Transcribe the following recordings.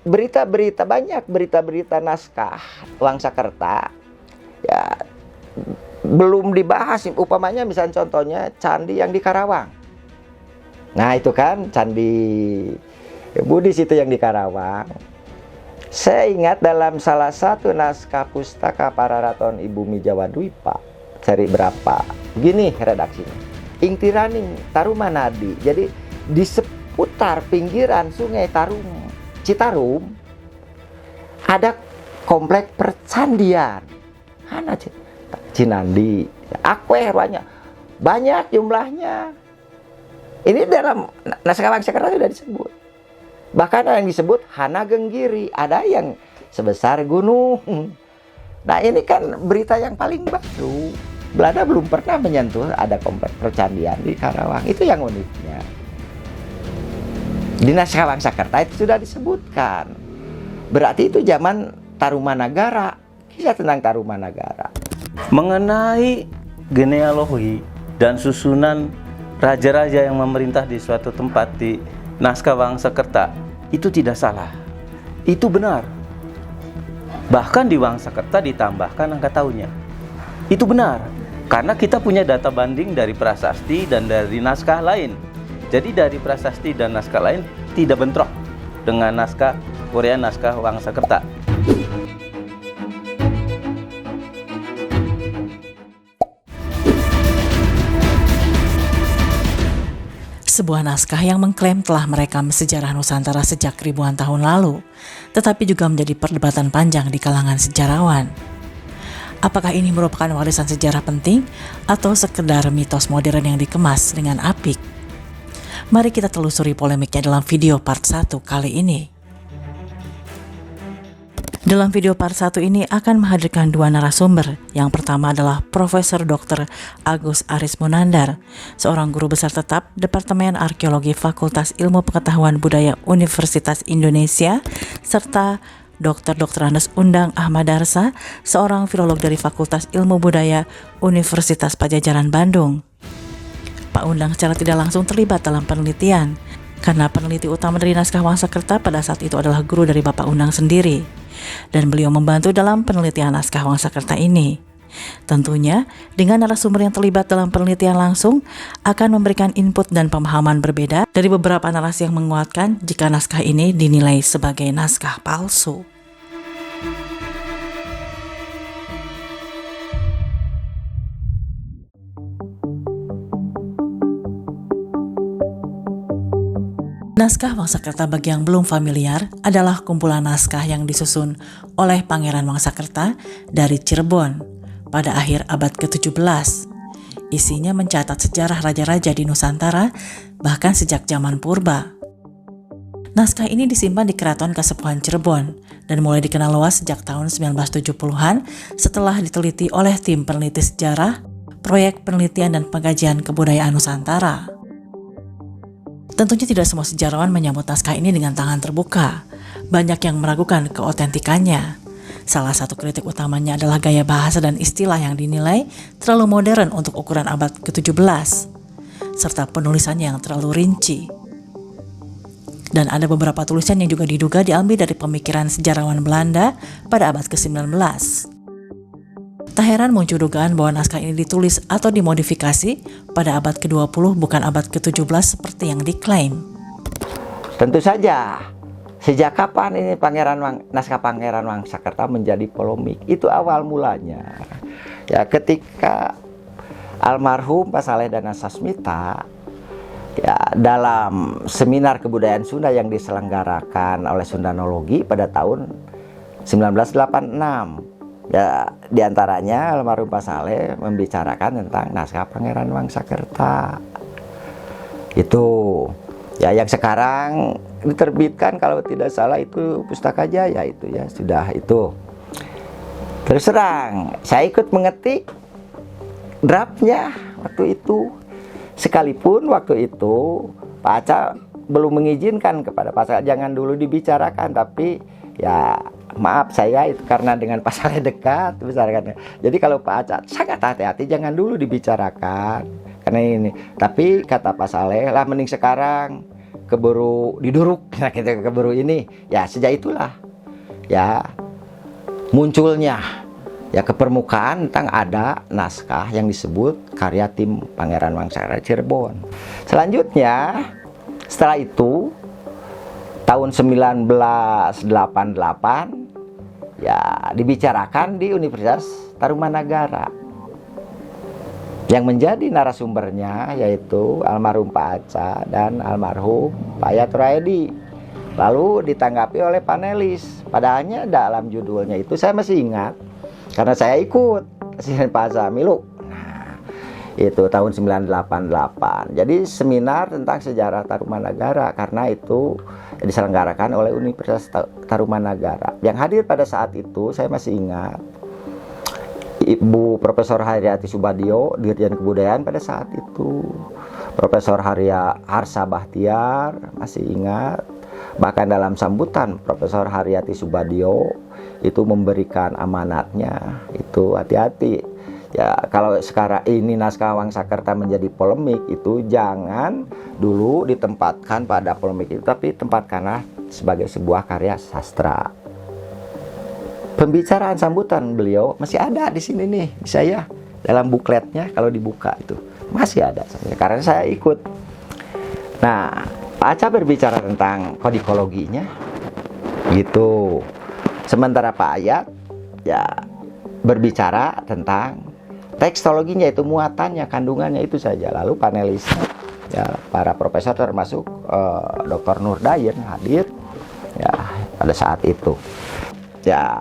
berita-berita, banyak berita-berita naskah Wangsakerta ya belum dibahas. Upamanya misalnya contohnya candi yang di Karawang. Nah itu kan candi Buddhis itu yang di Karawang. Saya ingat dalam salah satu naskah pustaka Pararaton Ibu Mijawa Dwipa seri berapa, begini redaksinya: Ingtiraning Tarumanadi. Jadi di seputar pinggiran sungai Citarum ada komplek percandian. Mana Cinandi, Akwe, banyak jumlahnya. Ini dalam naskah Wangsakerta sudah disebut. Bahkan ada yang disebut Hana Genggiri, ada yang sebesar gunung. Nah ini kan berita yang paling baru. Belanda belum pernah menyentuh ada komplek percandian di Karawang. Itu yang uniknya. Di naskah Wangsakerta itu sudah disebutkan. Berarti itu zaman Tarumanagara, kisah tentang Tarumanagara. Mengenai genealogi dan susunan raja-raja yang memerintah di suatu tempat di naskah Wangsakerta itu tidak salah, itu benar. Bahkan di Wangsakerta ditambahkan angka tahunnya. Itu benar, karena kita punya data banding dari prasasti dan dari naskah lain. Jadi dari prasasti dan naskah lain tidak bentrok dengan naskah Korea, naskah Wangsakerta. Sebuah naskah yang mengklaim telah merekam sejarah Nusantara sejak ribuan tahun lalu, tetapi juga menjadi perdebatan panjang di kalangan sejarawan. Apakah ini merupakan warisan sejarah penting atau sekedar mitos modern yang dikemas dengan apik? Mari kita telusuri polemiknya dalam video part 1 kali ini. Dalam video part 1 ini akan menghadirkan dua narasumber. Yang pertama adalah Profesor Dr. Agus Aris Munandar, seorang guru besar tetap Departemen Arkeologi Fakultas Ilmu Pengetahuan Budaya Universitas Indonesia, serta Dr. Andes Undang Ahmad Darsa, seorang filolog dari Fakultas Ilmu Budaya Universitas Padjadjaran Bandung. Pak Undang secara tidak langsung terlibat dalam penelitian, karena peneliti utama dari naskah Wangsakerta pada saat itu adalah guru dari Bapak Undang sendiri. Dan beliau membantu dalam penelitian naskah Wangsakerta ini. Tentunya, dengan narasumber yang terlibat dalam penelitian langsung akan memberikan input dan pemahaman berbeda dari beberapa narasi yang menguatkan jika naskah ini dinilai sebagai naskah palsu. Naskah Wangsakerta bagi yang belum familiar adalah kumpulan naskah yang disusun oleh Pangeran Wangsakerta dari Cirebon pada akhir abad ke-17. Isinya mencatat sejarah raja-raja di Nusantara bahkan sejak zaman purba. Naskah ini disimpan di Keraton Kasepuhan Cirebon dan mulai dikenal luas sejak tahun 1970-an setelah diteliti oleh tim peneliti sejarah, proyek penelitian dan pengkajian kebudayaan Nusantara. Tentunya tidak semua sejarawan menyambut naskah ini dengan tangan terbuka. Banyak yang meragukan keotentikannya. Salah satu kritik utamanya adalah gaya bahasa dan istilah yang dinilai terlalu modern untuk ukuran abad ke-17, serta penulisannya yang terlalu rinci. Dan ada beberapa tulisan yang juga diduga diambil dari pemikiran sejarawan Belanda pada abad ke-19. Tak heran muncul dugaan bahwa naskah ini ditulis atau dimodifikasi pada abad ke-20 bukan abad ke-17 seperti yang diklaim. Tentu saja, sejak kapan ini naskah Pangeran Wangsakerta menjadi polemik? Itu awal mulanya. Ya ketika almarhum Pak Saleh Dana Sasmita ya dalam seminar kebudayaan Sunda yang diselenggarakan oleh Sundanologi pada tahun 1986. Ya, diantaranya almarhum Pak Saleh membicarakan tentang naskah Pangeran Wangsakerta. Itu ya yang sekarang diterbitkan kalau tidak salah itu Pustaka Jaya itu ya sudah itu. Terus terang, saya ikut mengetik draftnya waktu itu. Sekalipun waktu itu Pak Aca belum mengizinkan kepada Pak Saleh jangan dulu dibicarakan, tapi ya maaf saya itu karena dengan Pak Saleh dekat bicarakannya. Jadi kalau Pak Aca sangat hati-hati jangan dulu dibicarakan karena ini. Tapi kata Pak Saleh lah mending sekarang keburu diduruk, nah kita keburu ini. Ya sejak itulah ya munculnya ya ke permukaan tentang ada naskah yang disebut karya tim Pangeran Wangsakerta Cirebon. Selanjutnya setelah itu tahun 1988 ya dibicarakan di Universitas Tarumanagara. Yang menjadi narasumbernya yaitu almarhum Pak Aca dan almarhum Pak Yat Roedi. Lalu ditanggapi oleh panelis. Padahalnya dalam judulnya itu saya masih ingat karena saya ikut presiden Pak Zamilu. Nah, itu tahun 1988. Jadi seminar tentang sejarah Tarumanagara karena itu diselenggarakan oleh Universitas Tarumanagara. Yang hadir pada saat itu saya masih ingat Ibu Profesor Haryati Subadio, Dirjen Kebudayaan pada saat itu. Profesor Harsa Bahtiar, masih ingat. Bahkan dalam sambutan Profesor Haryati Subadio itu memberikan amanatnya, itu hati-hati. Ya, kalau sekarang ini naskah Wangsakerta menjadi polemik, itu jangan dulu ditempatkan pada polemik itu, tapi tempatkanlah sebagai sebuah karya sastra. Pembicaraan sambutan beliau masih ada di sini nih, di saya dalam bukletnya kalau dibuka itu masih ada karena saya ikut. Nah, Pak Aca berbicara tentang kodikologinya, gitu. Sementara Pak Ayat ya berbicara tentang tekstologinya, itu muatannya, kandungannya itu saja. Lalu panelisnya ya para profesor termasuk Dr. Nurdayen hadir ya pada saat itu. Ya,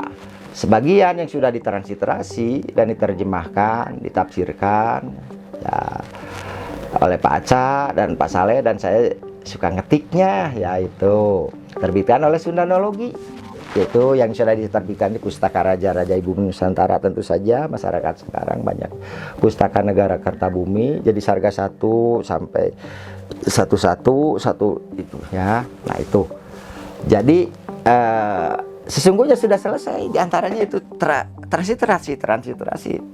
sebagian yang sudah ditransliterasi dan diterjemahkan, ditafsirkan ya oleh Pak Aca dan Pak Saleh, dan saya suka ngetiknya, yaitu terbitkan oleh Sundanologi, yaitu yang sudah diterbitkan di Pustaka Raja Ibu Nusantara. Tentu saja masyarakat sekarang banyak Pustaka Negara Kertabumi, jadi Sarga 1 sampai 111 itu ya. Nah itu jadi sesungguhnya sudah selesai, diantaranya itu transliterasi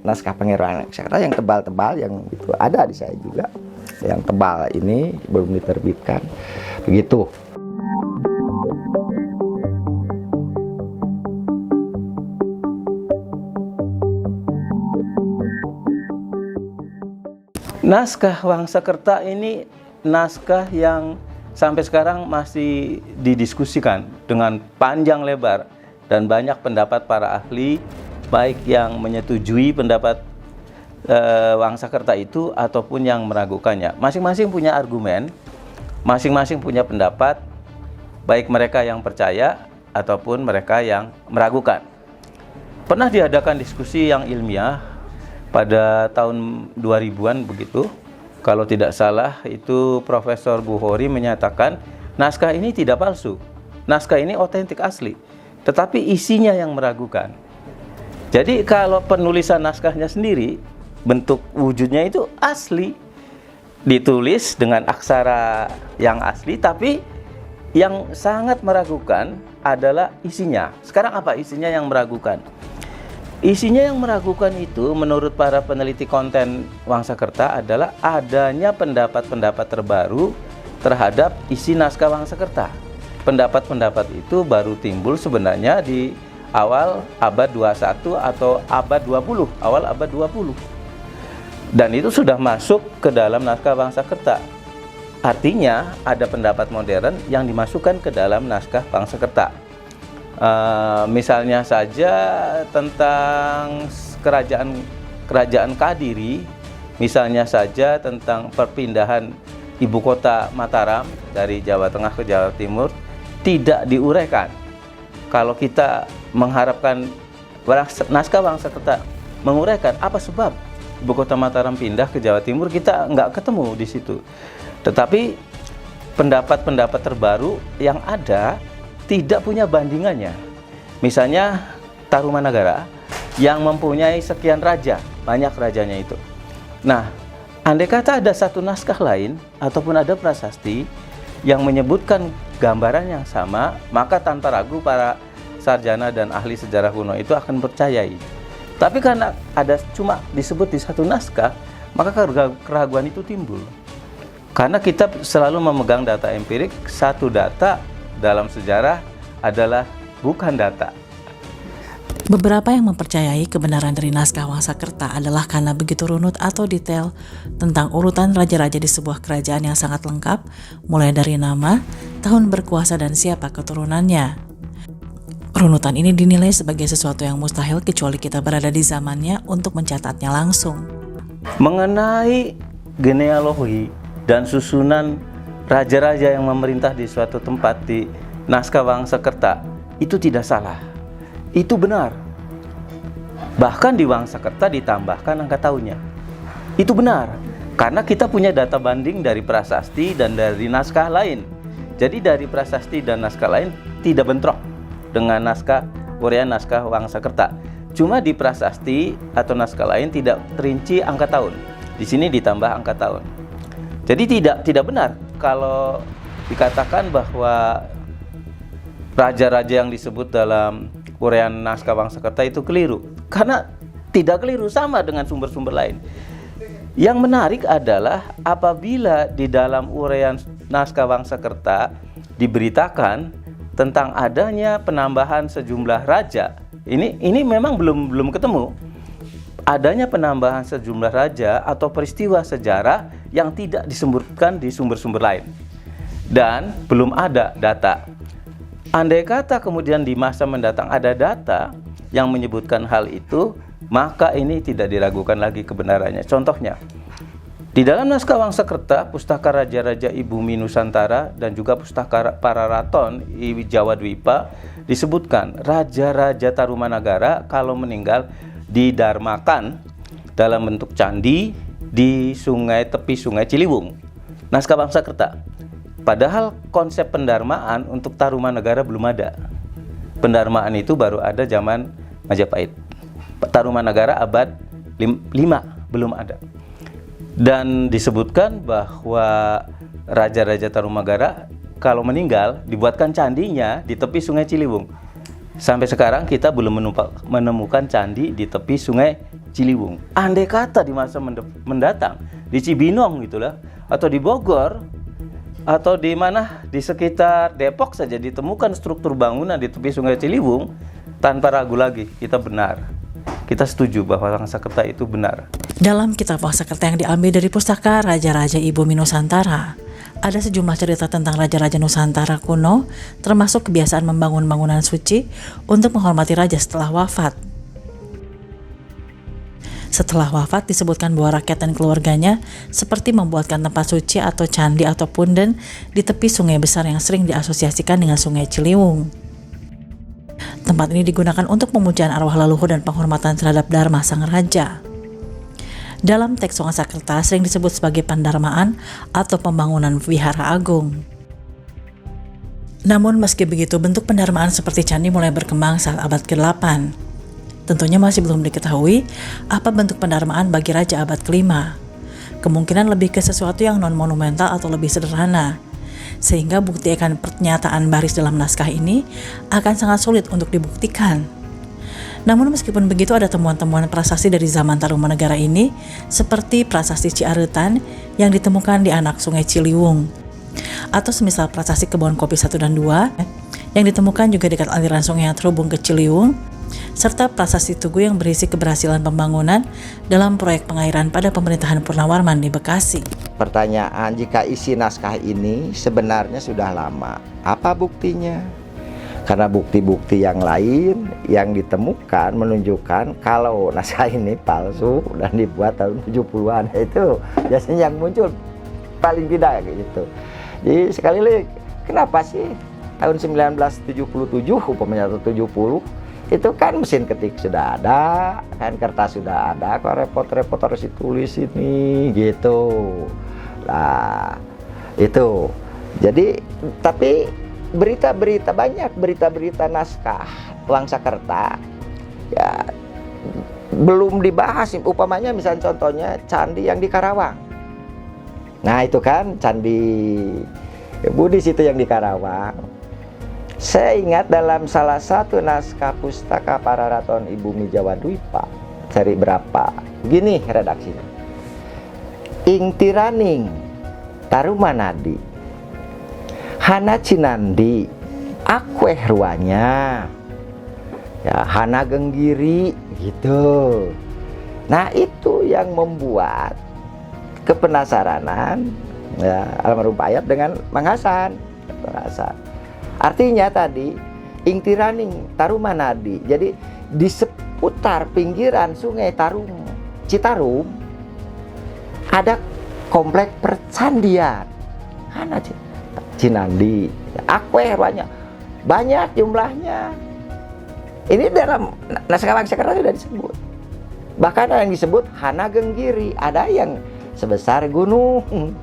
naskah Pangeran Wangsakerta yang tebal-tebal, yang itu ada di saya juga, yang tebal ini belum diterbitkan, begitu. Naskah Wangsakerta ini naskah yang sampai sekarang masih didiskusikan dengan panjang lebar, dan banyak pendapat para ahli, baik yang menyetujui pendapat Wangsakerta itu ataupun yang meragukannya. Masing-masing punya argumen, masing-masing punya pendapat, baik mereka yang percaya ataupun mereka yang meragukan. Pernah diadakan diskusi yang ilmiah pada tahun 2000-an begitu. Kalau tidak salah itu Profesor Bukhori menyatakan naskah ini tidak palsu, naskah ini otentik asli, tetapi isinya yang meragukan. Jadi kalau penulisan naskahnya sendiri, bentuk wujudnya itu asli, ditulis dengan aksara yang asli, tapi yang sangat meragukan adalah isinya. Sekarang apa isinya yang meragukan? Isinya yang meragukan itu menurut para peneliti konten Wangsakerta adalah adanya pendapat-pendapat terbaru terhadap isi naskah Wangsakerta. Pendapat-pendapat itu baru timbul sebenarnya di awal abad 21 atau abad 20, awal abad 20. Dan itu sudah masuk ke dalam naskah Wangsakerta. Artinya ada pendapat modern yang dimasukkan ke dalam naskah Wangsakerta. Misalnya saja tentang kerajaan Kadiri, misalnya saja tentang perpindahan ibu kota Mataram dari Jawa Tengah ke Jawa Timur tidak diuraikan. Kalau kita mengharapkan naskah Wangsakerta menguraikan apa sebab ibu kota Mataram pindah ke Jawa Timur, kita nggak ketemu di situ. Tetapi pendapat-pendapat terbaru yang ada tidak punya bandingannya. Misalnya Tarumanagara yang mempunyai sekian raja, banyak rajanya itu. Nah, andai kata ada satu naskah lain ataupun ada prasasti yang menyebutkan gambaran yang sama, maka tanpa ragu para sarjana dan ahli sejarah kuno itu akan percayai. Tapi karena ada cuma disebut di satu naskah, maka keraguan itu timbul. Karena kita selalu memegang data empirik, satu data dalam sejarah adalah bukan data. Beberapa yang mempercayai kebenaran dari naskah Wangsakerta adalah karena begitu runut atau detail tentang urutan raja-raja di sebuah kerajaan yang sangat lengkap, mulai dari nama, tahun berkuasa, dan siapa keturunannya. Runutan ini dinilai sebagai sesuatu yang mustahil kecuali kita berada di zamannya untuk mencatatnya langsung. Mengenai genealogi dan susunan raja-raja yang memerintah di suatu tempat di naskah Wangsakerta itu tidak salah. Itu benar. Bahkan di Wangsakerta ditambahkan angka tahunnya. Itu benar. Karena kita punya data banding dari prasasti dan dari naskah lain. Jadi dari prasasti dan naskah lain tidak bentrok dengan naskah uraian naskah Wangsakerta. Cuma di prasasti atau naskah lain tidak terinci angka tahun. Di sini ditambah angka tahun. Jadi tidak benar kalau dikatakan bahwa raja-raja yang disebut dalam uraian naskah Wangsakerta itu keliru. Karena tidak keliru, sama dengan sumber-sumber lain. Yang menarik adalah apabila di dalam uraian naskah Wangsakerta diberitakan tentang adanya penambahan sejumlah raja. Ini memang belum ketemu. Adanya penambahan sejumlah raja atau peristiwa sejarah yang tidak disebutkan di sumber-sumber lain. Dan belum ada data. Andai kata kemudian di masa mendatang ada data yang menyebutkan hal itu, maka ini tidak diragukan lagi kebenarannya. Contohnya, di dalam naskah Wangsakerta, Pustaka Raja-Raja Ibumi Nusantara dan juga Pustaka Pararaton I Jawa Dwipa disebutkan raja-raja Tarumanagara kalau meninggal didarmakan dalam bentuk candi di tepi sungai Ciliwung. Naskah Wangsakerta. Padahal konsep pendarmaan untuk Tarumanagara belum ada. Pendarmaan itu baru ada zaman Majapahit. Tarumanagara abad 5 belum ada. Dan disebutkan bahwa raja-raja Tarumanagara kalau meninggal dibuatkan candinya di tepi sungai Ciliwung. Sampai sekarang kita belum menemukan candi di tepi sungai Ciliwung. Andai kata di masa mendatang di Cibinong gitulah, atau di Bogor, atau di mana di sekitar Depok saja ditemukan struktur bangunan di tepi sungai Ciliwung, tanpa ragu lagi kita benar. Kita setuju bahwa Wangsakerta itu benar. Dalam kitab Wangsakerta yang diambil dari Pustaka Raja-Raja Ibumi Nusantara, ada sejumlah cerita tentang raja-raja Nusantara kuno, termasuk kebiasaan membangun bangunan suci untuk menghormati raja setelah wafat. Setelah wafat disebutkan bahwa rakyat dan keluarganya seperti membuatkan tempat suci atau candi atau punden di tepi sungai besar yang sering diasosiasikan dengan sungai Ciliwung. Tempat ini digunakan untuk pemujaan arwah leluhur dan penghormatan terhadap Dharma sang raja. Dalam teks Wangsakerta sering disebut sebagai pendarmaan atau pembangunan wihara agung. Namun meski begitu, bentuk pendarmaan seperti candi mulai berkembang saat abad ke-8. Tentunya masih belum diketahui apa bentuk pendarmaan bagi raja abad ke-5. Kemungkinan lebih ke sesuatu yang non-monumental atau lebih sederhana, sehingga bukti akan pernyataan baris dalam naskah ini akan sangat sulit untuk dibuktikan. Namun meskipun begitu, ada temuan-temuan prasasti dari zaman Tarumanegara ini, seperti prasasti Ciaretan yang ditemukan di anak sungai Ciliwung, atau semisal prasasti kebun kopi 1 dan 2 yang ditemukan juga dekat aliran sungai yang terhubung ke Ciliwung, serta prasasti Tugu yang berisi keberhasilan pembangunan dalam proyek pengairan pada pemerintahan Purnawarman di Bekasi. Pertanyaan, jika isi naskah ini sebenarnya sudah lama, apa buktinya? Karena bukti-bukti yang lain yang ditemukan menunjukkan kalau naskah ini palsu dan dibuat tahun 70-an, itu biasanya yang muncul paling tidak gitu. Jadi sekali lagi, kenapa sih tahun 1977 umpamanya atau 70 itu kan mesin ketik sudah ada, kan kertas sudah ada, kok repot-repot harus ditulis ini gitu. Nah, itu. Jadi tapi banyak berita-berita naskah Wangsakerta ya belum dibahas. Umpamanya misalnya contohnya candi yang di Karawang. Nah, itu kan candi Buddhis itu yang di Karawang. Saya ingat dalam salah satu naskah Pustaka Pararaton Ibumi Jawa Dwipa seri berapa, begini redaksinya. Ing tiraning Tarumanadi, Hana Cinandi, Akweh ruanya, ya Hana Genggiri gitu. Nah itu yang membuat kepenasaranan ya, almarhum Pak Ayat dengan Mang Hasan. Artinya tadi Ingtiraning Tarumanadi. Jadi di seputar pinggiran Sungai Citarum ada komplek percandian. Hana Cinandi, Akweh banyak jumlahnya. Ini dalam naskah Wangsa Kerta sudah disebut. Bahkan ada yang disebut Hana Genggiri, ada yang sebesar gunung.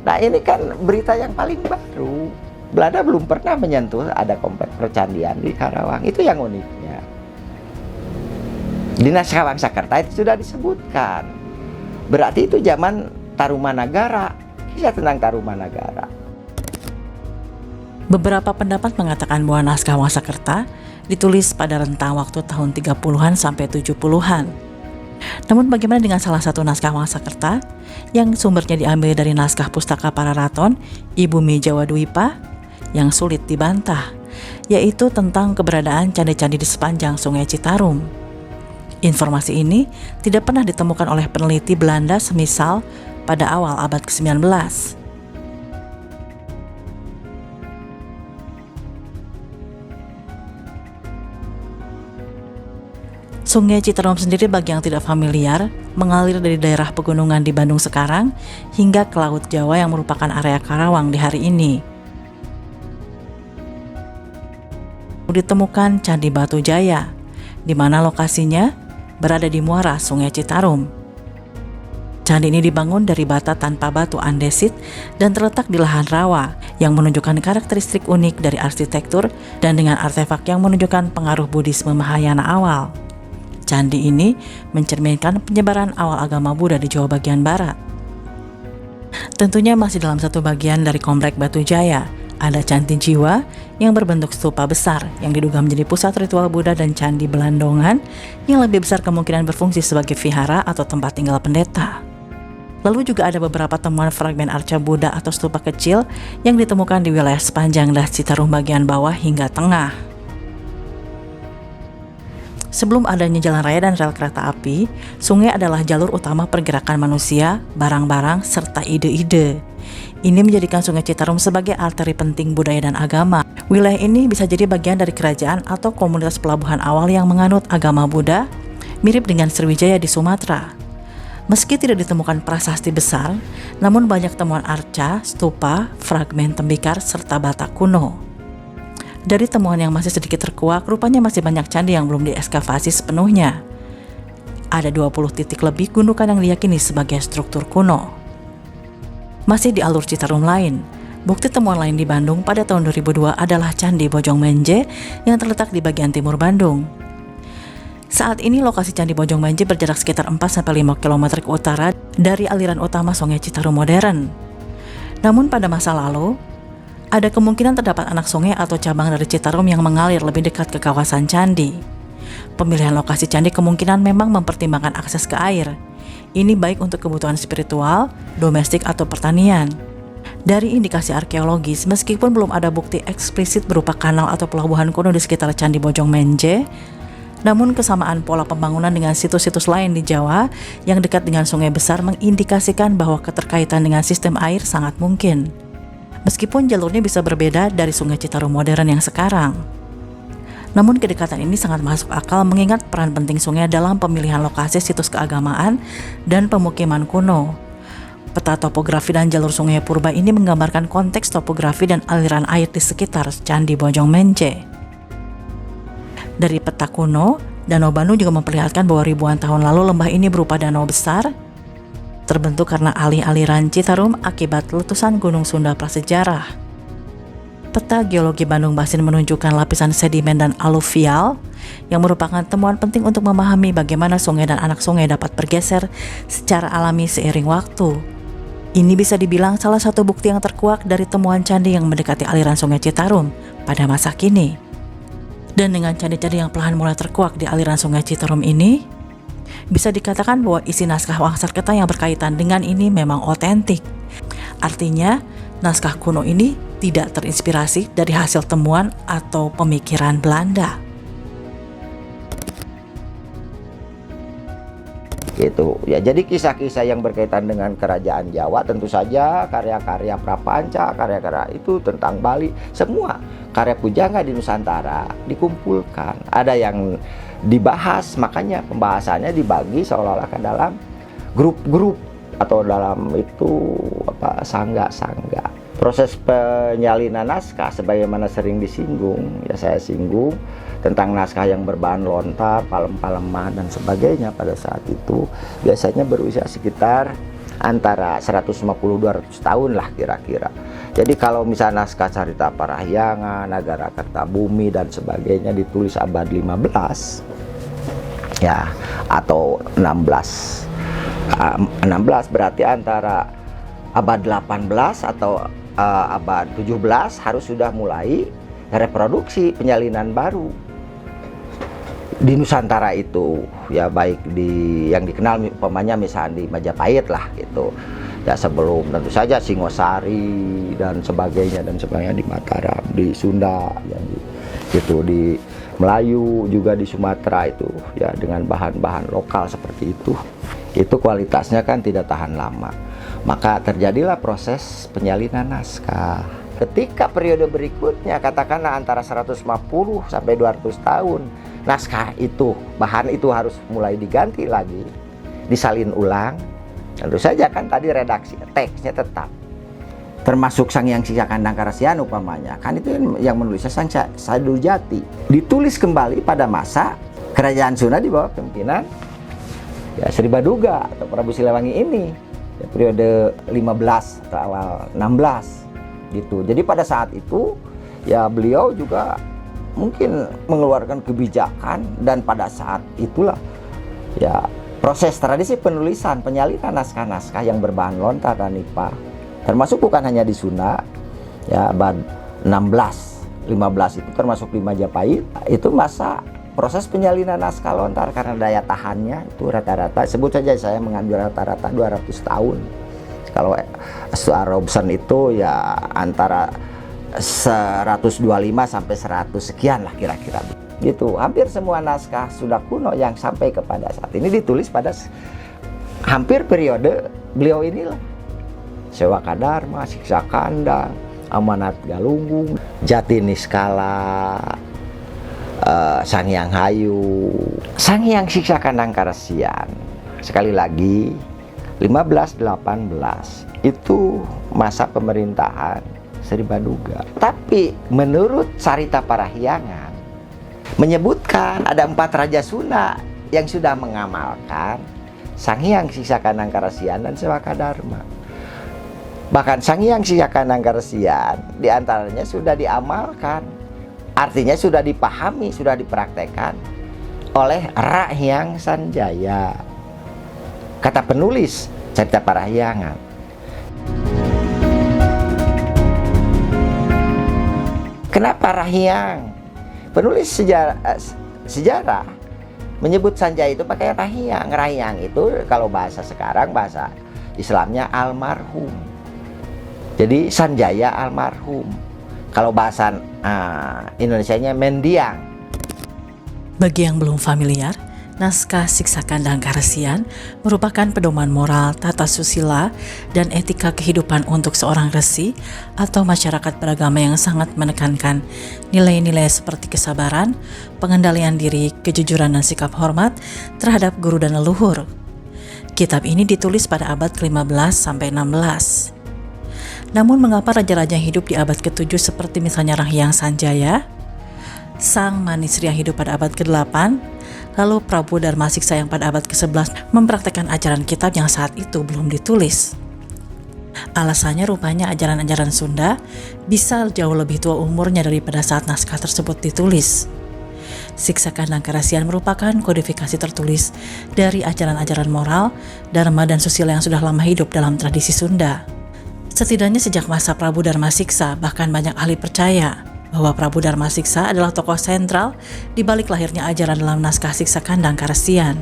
Nah ini kan berita yang paling baru. Belanda belum pernah menyentuh ada komplek percandian di Karawang. Itu yang uniknya. Di naskah Wangsa Kerta itu sudah disebutkan. Berarti itu zaman Tarumanagara, kisah tentang Tarumanagara. Beberapa pendapat mengatakan bahwa naskah Wangsa Kerta ditulis pada rentang waktu tahun 30-an sampai 70-an. Namun bagaimana dengan salah satu naskah Wangsa Kerta yang sumbernya diambil dari naskah Pustaka Pararaton Ibu Mi Jawa Dwipa yang sulit dibantah, yaitu tentang keberadaan candi-candi di sepanjang Sungai Citarum. Informasi ini tidak pernah ditemukan oleh peneliti Belanda semisal pada awal abad ke-19. Sungai Citarum sendiri bagi yang tidak familiar mengalir dari daerah pegunungan di Bandung sekarang hingga ke Laut Jawa yang merupakan area Karawang di hari ini. Ditemukan Candi Batu Jaya, di mana lokasinya berada di muara Sungai Citarum. Candi ini dibangun dari bata tanpa batu andesit dan terletak di lahan rawa yang menunjukkan karakteristik unik dari arsitektur dan dengan artefak yang menunjukkan pengaruh Buddhisme Mahayana awal. Candi ini mencerminkan penyebaran awal agama Buddha di Jawa bagian barat. Tentunya masih dalam satu bagian dari komplek Batu Jaya, ada Candi Jiwa yang berbentuk stupa besar yang diduga menjadi pusat ritual Buddha dan Candi Belandongan yang lebih besar kemungkinan berfungsi sebagai vihara atau tempat tinggal pendeta. Lalu juga ada beberapa temuan fragmen arca Buddha atau stupa kecil yang ditemukan di wilayah sepanjang Das Citarum bagian bawah hingga tengah. Sebelum adanya jalan raya dan rel kereta api, sungai adalah jalur utama pergerakan manusia, barang-barang, serta ide-ide. Ini menjadikan Sungai Citarum sebagai arteri penting budaya dan agama. Wilayah ini bisa jadi bagian dari kerajaan atau komunitas pelabuhan awal yang menganut agama Buddha, mirip dengan Sriwijaya di Sumatera. Meski tidak ditemukan prasasti besar, namun banyak temuan arca, stupa, fragmen tembikar, serta bata kuno. Dari temuan yang masih sedikit terkuak, rupanya masih banyak candi yang belum diekskavasi sepenuhnya. Ada 20 titik lebih gundukan yang diyakini sebagai struktur kuno. Masih di alur Citarum lain, bukti temuan lain di Bandung pada tahun 2002 adalah Candi Bojong Menje yang terletak di bagian timur Bandung. Saat ini lokasi Candi Bojong Menje berjarak sekitar 4-5 km ke utara dari aliran utama Sungai Citarum modern. Namun pada masa lalu, ada kemungkinan terdapat anak sungai atau cabang dari Citarum yang mengalir lebih dekat ke kawasan candi. Pemilihan lokasi candi kemungkinan memang mempertimbangkan akses ke air. Ini baik untuk kebutuhan spiritual, domestik, atau pertanian. Dari indikasi arkeologis, meskipun belum ada bukti eksplisit berupa kanal atau pelabuhan kuno di sekitar Candi Bojong Menje, namun kesamaan pola pembangunan dengan situs-situs lain di Jawa yang dekat dengan sungai besar mengindikasikan bahwa keterkaitan dengan sistem air sangat mungkin. Meskipun jalurnya bisa berbeda dari Sungai Citarum modern yang sekarang. Namun kedekatan ini sangat masuk akal mengingat peran penting sungai dalam pemilihan lokasi situs keagamaan dan pemukiman kuno. Peta topografi dan jalur sungai purba ini menggambarkan konteks topografi dan aliran air di sekitar Candi Bojong Menje. Dari peta kuno, Danau Bandung juga memperlihatkan bahwa ribuan tahun lalu lembah ini berupa danau besar, terbentuk karena aliran Citarum akibat letusan Gunung Sunda prasejarah. Peta geologi Bandung Basin menunjukkan lapisan sedimen dan aluvial yang merupakan temuan penting untuk memahami bagaimana sungai dan anak sungai dapat bergeser secara alami seiring waktu. Ini bisa dibilang salah satu bukti yang terkuak dari temuan candi yang mendekati aliran Sungai Citarum pada masa kini. Dan dengan candi-candi yang perlahan mulai terkuak di aliran Sungai Citarum ini, bisa dikatakan bahwa isi naskah Wangsa Kerta yang berkaitan dengan ini memang otentik. Artinya, naskah kuno ini tidak terinspirasi dari hasil temuan atau pemikiran Belanda. Gitu ya. Jadi kisah-kisah yang berkaitan dengan kerajaan Jawa tentu saja karya-karya Prapanca, karya-karya itu tentang Bali, semua karya pujangga di Nusantara dikumpulkan. Ada yang dibahas, makanya pembahasannya dibagi seolah-olah ke dalam grup-grup atau dalam itu sangga-sangga. Proses penyalinan naskah sebagaimana sering disinggung, ya saya singgung tentang naskah yang berbahan lontar, palem-paleman dan sebagainya pada saat itu biasanya berusia sekitar antara 150-200 tahun lah kira-kira. Jadi kalau misalnya naskah Carita Parahyangan, Nagara Kertabumi dan sebagainya ditulis abad 15 ya atau 16 berarti antara abad 18 atau abad 17 harus sudah mulai reproduksi penyalinan baru di Nusantara itu ya, baik di yang dikenal umpamanya misalnya di Majapahit lah gitu ya, sebelum tentu saja Singosari dan sebagainya di Mataram, di Sunda yang gitu, di Melayu juga, di Sumatera itu ya dengan bahan-bahan lokal seperti itu kualitasnya kan tidak tahan lama, maka terjadilah proses penyalinan naskah. Ketika periode berikutnya katakanlah antara 150 sampai 200 tahun, naskah itu, bahan itu harus mulai diganti lagi, disalin ulang. Tentu saja kan tadi redaksi teksnya tetap, termasuk Sang Hyang Siksa Kandang Karesian umpamanya, kan itu yang menulisnya Sang Sadulujati, ditulis kembali pada masa Kerajaan Sunda di bawah pimpinan ya Sri Baduga atau Prabu Siliwangi ini ya, periode 15 atau awal 16 gitu. Jadi pada saat itu ya beliau juga mungkin mengeluarkan kebijakan, dan pada saat itulah ya proses tradisi penulisan penyalinan naskah-naskah yang berbahan lontar dan nipah, termasuk bukan hanya di Sunda ya, abad 16 15 itu termasuk di Majapahit, itu masa proses penyalinan naskah lontar karena daya tahannya itu rata-rata, sebut saja saya mengambil rata-rata 200 tahun. Kalau Stuart Robson itu ya antara 125 sampai 100 sekian lah kira-kira gitu. Hampir semua naskah sudah kuno yang sampai kepada saat ini ditulis pada hampir periode beliau inilah. Sewaka Dharma, Siksa Kandang, Amanat Galunggung, Jati Niskala, Sang Hyang Hayu, Sang Hyang Siksa Kandang Karesian. Sekali lagi 1518 itu masa pemerintahan Sri Baduga. Tapi menurut Carita Parahyangan menyebutkan ada 4 raja Sunda yang sudah mengamalkan Sang Hyang Siksa Kandang Karesian dan Sewaka Dharma. Bahkan Sang Hyang Siksa Kandang Karesian diantaranya sudah diamalkan, artinya sudah dipahami, sudah dipraktekkan oleh Rahyang Sanjaya, kata penulis Carita Parahyangan. Kenapa Rahyang? Penulis sejarah menyebut Sanjaya itu pakai Rahyang. Rahyang itu kalau bahasa sekarang, bahasa Islamnya almarhum. Jadi Sanjaya almarhum. Kalau bahasa Indonesianya mendiang. Bagi yang belum familiar, naskah Siksa Kandang Karesian merupakan pedoman moral, tata susila, dan etika kehidupan untuk seorang resi atau masyarakat beragama yang sangat menekankan nilai-nilai seperti kesabaran, pengendalian diri, kejujuran, dan sikap hormat terhadap guru dan leluhur. Kitab ini ditulis pada abad ke-15 sampai 16. Namun mengapa raja-raja yang hidup di abad ke-7 seperti misalnya Rahyang Sanjaya, Sang Manisri yang hidup pada abad ke-8, lalu Prabu Dharma Siksa yang pada abad ke-11 mempraktekkan ajaran kitab yang saat itu belum ditulis? Alasannya rupanya ajaran-ajaran Sunda bisa jauh lebih tua umurnya daripada saat naskah tersebut ditulis. Siksa Kandang Karesian merupakan kodifikasi tertulis dari ajaran-ajaran moral, dharma, dan susila yang sudah lama hidup dalam tradisi Sunda. Setidaknya sejak masa Prabu Dharma Siksa, bahkan banyak ahli percaya bahwa Prabu Dharma Siksa adalah tokoh sentral di balik lahirnya ajaran dalam naskah Siksa Kandang Karesian.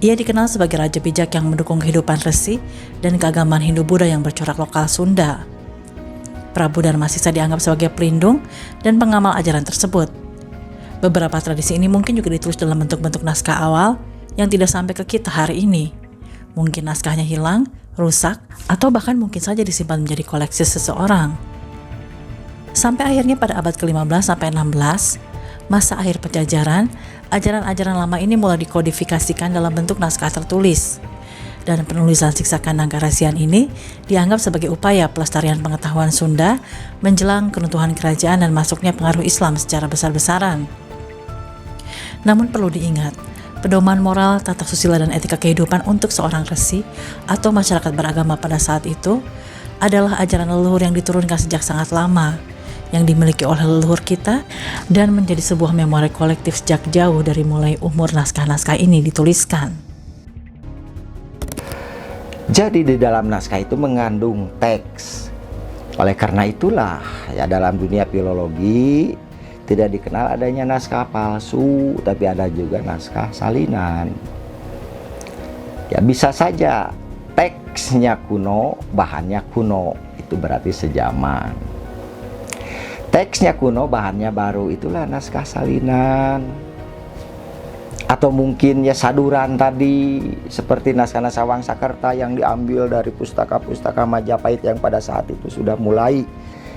Ia dikenal sebagai raja bijak yang mendukung kehidupan resi dan keagamaan Hindu-Buddha yang bercorak lokal Sunda. Prabu Darmasisa dianggap sebagai pelindung dan pengamal ajaran tersebut. Beberapa tradisi ini mungkin juga ditulis dalam bentuk-bentuk naskah awal yang tidak sampai ke kita hari ini. Mungkin naskahnya hilang, rusak, atau bahkan mungkin saja disimpan menjadi koleksi seseorang. Sampai akhirnya pada abad ke-15 sampai 16, masa akhir penjajahan, ajaran-ajaran lama ini mulai dikodifikasikan dalam bentuk naskah tertulis. Dan penulisan Siksakan Nanggarasian ini dianggap sebagai upaya pelestarian pengetahuan Sunda menjelang keruntuhan kerajaan dan masuknya pengaruh Islam secara besar-besaran. Namun perlu diingat, pedoman moral, tata susila dan etika kehidupan untuk seorang resi atau masyarakat beragama pada saat itu adalah ajaran leluhur yang diturunkan sejak sangat lama, yang dimiliki oleh leluhur kita dan menjadi sebuah memori kolektif sejak jauh dari mulai umur naskah-naskah ini dituliskan. Jadi di dalam naskah itu mengandung teks. Oleh karena itulah ya dalam dunia filologi tidak dikenal adanya naskah palsu, tapi ada juga naskah salinan. Ya bisa saja teksnya kuno, bahannya kuno, itu berarti sejaman. Teksnya kuno, bahannya baru, itulah naskah salinan. Atau mungkin ya saduran tadi, seperti naskah-naskah Wangsakerta yang diambil dari pustaka-pustaka Majapahit yang pada saat itu sudah mulai.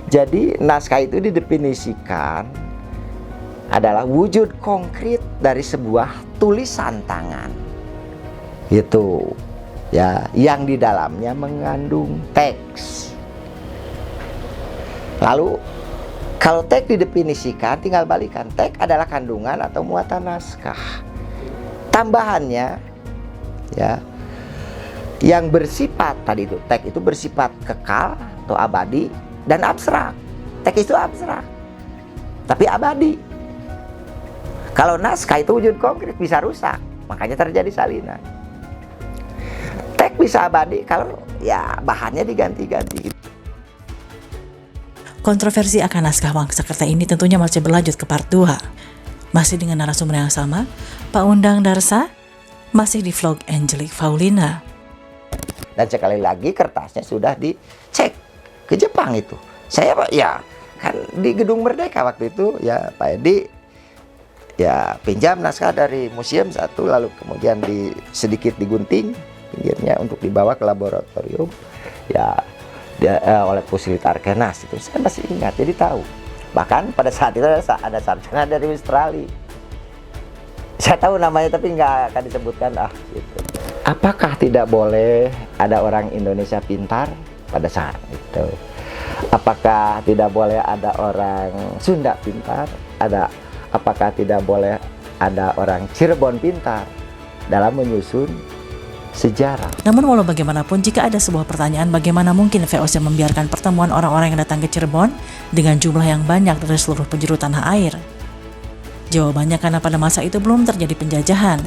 Jadi naskah itu didefinisikan adalah wujud konkret dari sebuah tulisan tangan. Gitu. Ya, yang di dalamnya mengandung teks. Lalu kalau teks didefinisikan, tinggal balikan. Teks adalah kandungan atau muatan naskah. Tambahannya, ya, yang bersifat tadi itu, teks itu bersifat kekal atau abadi dan abstrak. Teks itu abstrak, tapi abadi. Kalau naskah itu wujud konkret, bisa rusak, makanya terjadi salinan. Teks bisa abadi kalau ya bahannya diganti-ganti. Kontroversi akan naskah Wangsakerta ini tentunya masih berlanjut ke part 2. Masih dengan narasumber yang sama, Pak Undang Darsa, masih di vlog Angelic Faulina. Dan sekali lagi kertasnya sudah dicek ke Jepang itu. Saya Pak, ya kan di Gedung Merdeka waktu itu ya Pak Edi ya pinjam naskah dari museum satu, lalu kemudian sedikit digunting pinggirnya untuk dibawa ke laboratorium. Ya oleh Puslit Arkenas itu saya masih ingat, jadi tahu. Bahkan pada saat itu ada sarjana dari Australia, saya tahu namanya tapi nggak akan disebutkan gitu. Apakah tidak boleh ada orang Indonesia pintar pada saat itu? Apakah tidak boleh ada orang Sunda pintar? Apakah tidak boleh ada orang Cirebon pintar dalam menyusun sejarah? Namun walau bagaimanapun, jika ada sebuah pertanyaan bagaimana mungkin VOC membiarkan pertemuan orang-orang yang datang ke Cirebon dengan jumlah yang banyak dari seluruh penjuru tanah air? Jawabannya karena pada masa itu belum terjadi penjajahan.